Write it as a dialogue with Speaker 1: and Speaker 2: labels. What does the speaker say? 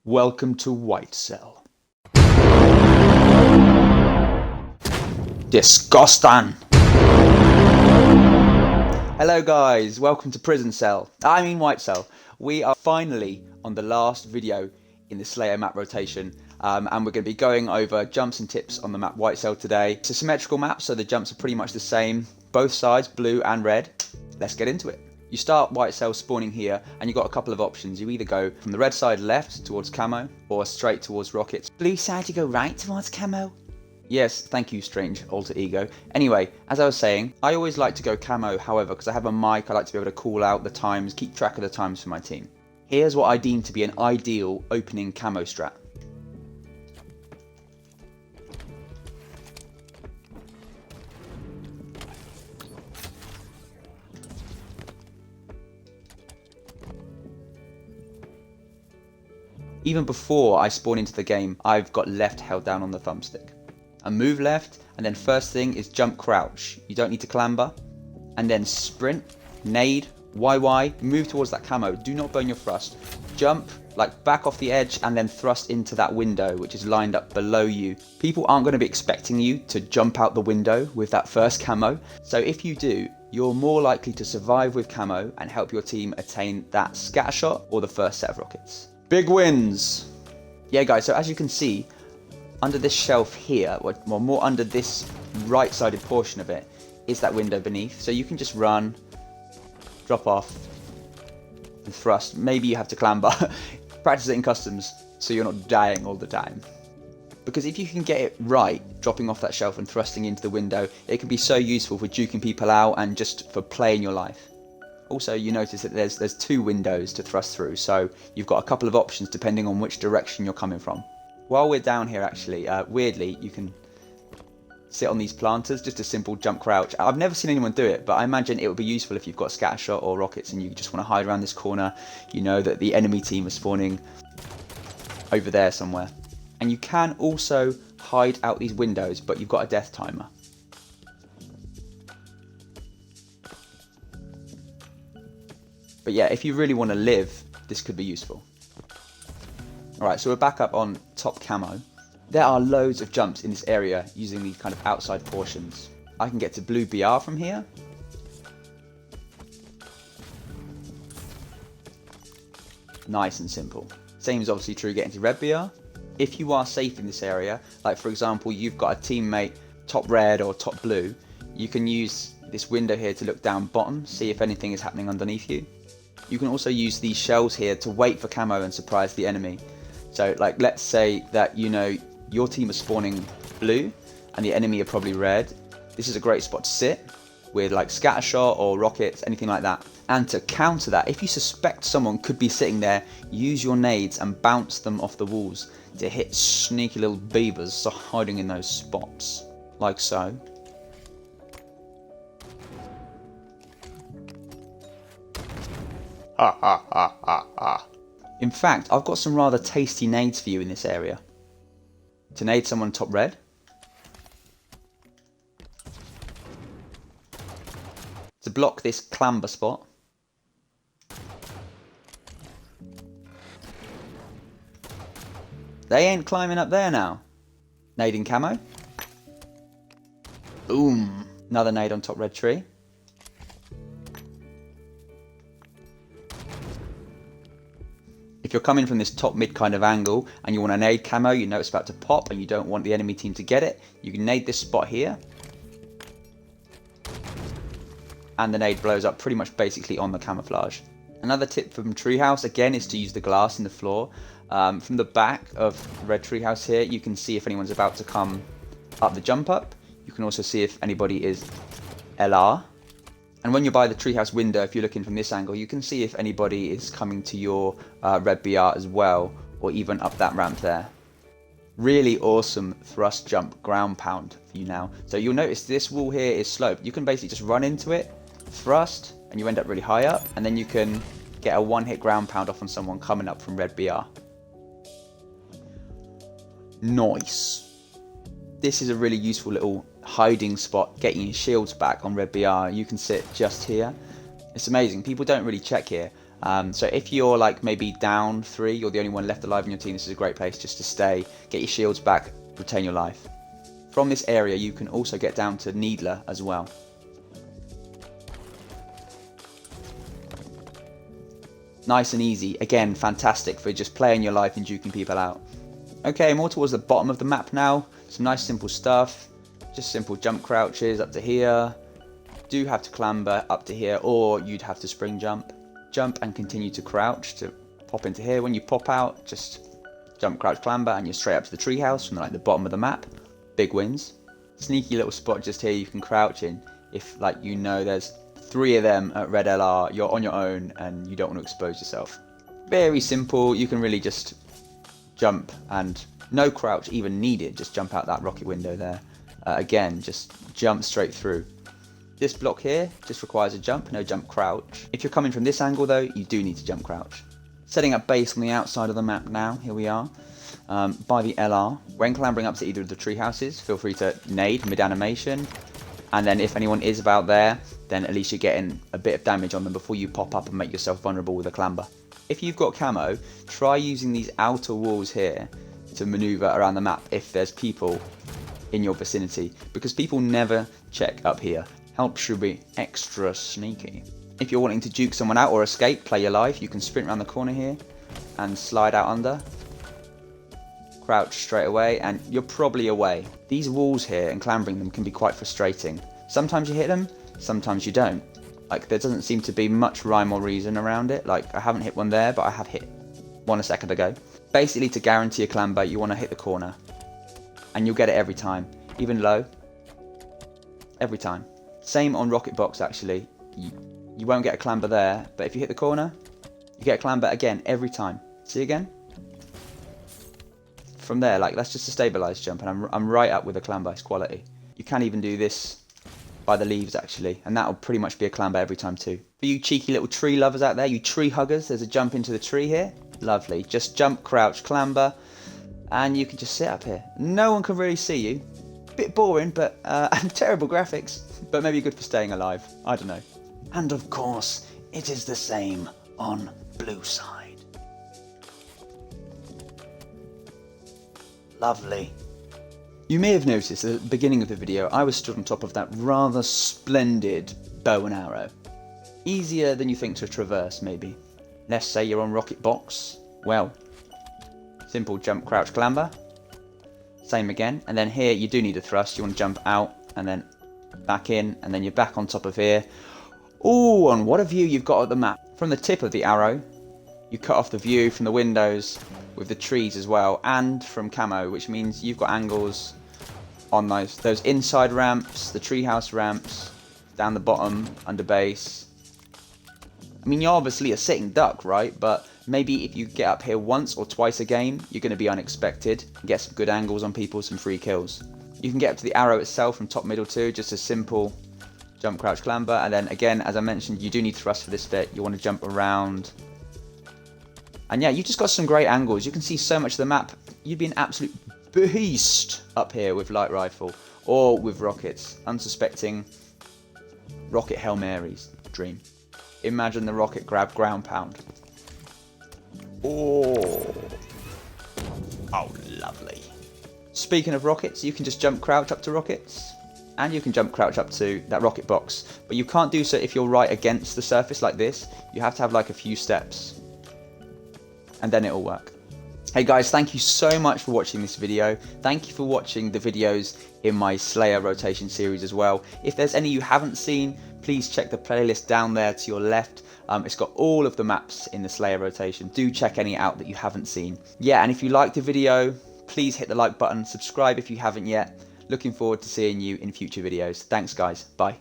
Speaker 1: Welcome to White Cell. Disgusting! Hello guys, welcome to Prison Cell. I mean White Cell. We are finally on the last video in the Slayer map rotation. And we're going to be going over jumps and tips on the map White Cell today. It's a symmetrical map, so the jumps are pretty much the same. Both sides, blue and red. Let's get into it. You start White Cell spawning here, and you've got a couple of options. You either go from the red side left towards Camo, or straight towards Rockets. Blue side, you go right towards Camo. Yes, thank you, strange alter ego. Anyway, as I was saying, I always like to go Camo, however, because I have a mic, I like to be able to call out the times, keep track of the times for my team. Here's what I deem to be an ideal opening Camo Strat. Even before I spawn into the game, I've got left held down on the thumbstick. I move left, and then first thing is jump crouch. You don't need to clamber. And then sprint, nade, YY, move towards that camo. Do not burn your thrust. Jump, like back off the edge, and then thrust into that window, which is lined up below you. People aren't going to be expecting you to jump out the window with that first camo. So if you do, you're more likely to survive with camo and help your team attain that scatter shot or the first set of rockets. Big wins! Yeah guys, so as you can see, under this shelf here, well more under this right-sided portion of it, is that window beneath. So you can just run, drop off, and thrust. Maybe you have to clamber. Practice it in customs so you're not dying all the time. Because if you can get it right, dropping off that shelf and thrusting into the window, it can be so useful for juking people out and just for playing your life. Also, you notice that there's two windows to thrust through, so you've got a couple of options depending on which direction you're coming from. While we're down here actually, weirdly, you can sit on these planters, just a simple jump crouch. I've never seen anyone do it, but I imagine it would be useful if you've got scatter shot or rockets and you just want to hide around this corner. You know that the enemy team is spawning over there somewhere. And you can also hide out these windows, but you've got a death timer. But yeah, if you really want to live, this could be useful. Alright, so we're back up on top camo. There are loads of jumps in this area using these kind of outside portions. I can get to blue BR from here. Nice and simple. Same is obviously true getting to red BR. If you are safe in this area, like for example, you've got a teammate top red or top blue, you can use this window here to look down bottom, see if anything is happening underneath you. You can also use these shells here to wait for camo and surprise the enemy. So like let's say that you know your team is spawning blue and the enemy are probably red. This is a great spot to sit with like scatter shot or rockets, anything like that. And to counter that, if you suspect someone could be sitting there, use your nades and bounce them off the walls to hit sneaky little beavers hiding in those spots. Like so. Ha ha ha ha ha. In fact, I've got some rather tasty nades for you in this area. To nade someone top red. To block this clamber spot. They ain't climbing up there now. Nading camo. Boom. Another nade on top red tree. If you're coming from this top mid kind of angle and you want to nade camo, you know it's about to pop and you don't want the enemy team to get it, you can nade this spot here. And the nade blows up pretty much basically on the camouflage. Another tip from Treehouse again is to use the glass in the floor. From the back of red Treehouse here, you can see if anyone's about to come up the jump up. You can also see if anybody is LR. And when you're by the treehouse window, if you're looking from this angle, you can see if anybody is coming to your red BR as well, or even up that ramp there. Really awesome thrust jump ground pound for you now. So you'll notice this wall here is sloped. You can basically just run into it, thrust, and you end up really high up, and then you can get a one-hit ground pound off on someone coming up from red BR. Nice. This is a really useful little hiding spot, getting your shields back on red BR. You can sit just here. It's amazing. People don't really check here. So if you're like maybe down 3, you're the only one left alive in your team, this is a great place just to stay, get your shields back, retain your life. From this area you can also get down to Needler as well. Nice and easy, again fantastic for just playing your life and duking people out. Okay, more towards the bottom of the map now, some nice simple stuff, just simple jump crouches up to here. Do have to clamber up to here, or you'd have to spring jump. Jump and continue to crouch to pop into here. When you pop out, just jump, crouch, clamber, and you're straight up to the treehouse from like the bottom of the map. Big wins. Sneaky little spot just here you can crouch in if like you know there's 3 of them at red LR, you're on your own and you don't want to expose yourself. Very simple, you can really just jump and no crouch even needed, just jump out that rocket window there. Again, just jump straight through. This block here just requires a jump, no jump crouch. If you're coming from this angle though, you do need to jump crouch. Setting up base on the outside of the map now, here we are, by the LR. When clambering up to either of the tree houses, feel free to nade mid-animation, and then if anyone is about there, then at least you're getting a bit of damage on them before you pop up and make yourself vulnerable with a clamber. If you've got camo, try using these outer walls here to maneuver around the map if there's people in your vicinity, because people never check up here. Helps you be extra sneaky. If you're wanting to juke someone out or escape, play your life, you can sprint around the corner here and slide out under. Crouch straight away and you're probably away. These walls here and clambering them can be quite frustrating. Sometimes you hit them, sometimes you don't. Like there doesn't seem to be much rhyme or reason around it. Like I haven't hit one there, but I have hit one a second ago. Basically to guarantee a clamber, you want to hit the corner. And you'll get it every time. Even low. Every time. Same on rocket box actually. You won't get a clamber there, but if you hit the corner, you get a clamber again every time. See again? From there, like that's just a stabilized jump, and I'm right up with a clamber, it's quality. You can even do this by the leaves actually, and that'll pretty much be a clamber every time too. For you cheeky little tree lovers out there, you tree huggers, there's a jump into the tree here. Lovely. Just jump, crouch, clamber, and you can just sit up here. No one can really see you. Bit boring, but and terrible graphics, but maybe good for staying alive. I don't know. And of course, it is the same on blue side. Lovely. You may have noticed at the beginning of the video, I was stood on top of that rather splendid bow and arrow. Easier than you think to traverse, maybe. Let's say you're on rocket box. Well, simple jump, crouch, clamber. Same again, and then here you do need a thrust. You want to jump out and then back in, and then you're back on top of here. Ooh, and what a view you've got at the map. From the tip of the arrow, you cut off the view from the windows with the trees as well, and from camo, which means you've got angles on those inside ramps, the treehouse ramps, down the bottom, under base. I mean, you're obviously a sitting duck, right? But maybe if you get up here once or twice a game, you're going to be unexpected and get some good angles on people, some free kills. You can get up to the arrow itself from top, middle too, just a simple jump, crouch, clamber. And then again, as I mentioned, you do need thrust for this bit. You want to jump around. And yeah, you've just got some great angles. You can see so much of the map. You'd be an absolute beast up here with light rifle or with rockets. Unsuspecting rocket Hail Marys. Dream. Imagine the rocket grab ground pound. Oh, lovely. Speaking of rockets, you can just jump crouch up to rockets, and you can jump crouch up to that rocket box, but you can't do so if you're right against the surface like this. You have to have like a few steps, and then it'll work. Hey guys, thank you so much for watching this video. Thank you for watching the videos in my Slayer rotation series as well. If there's any you haven't seen, please check the playlist down there to your left. It's got all of the maps in the Slayer rotation. Do check any out that you haven't seen. Yeah, and if you liked the video, please hit the like button, subscribe if you haven't yet. Looking forward to seeing you in future videos. Thanks guys, bye.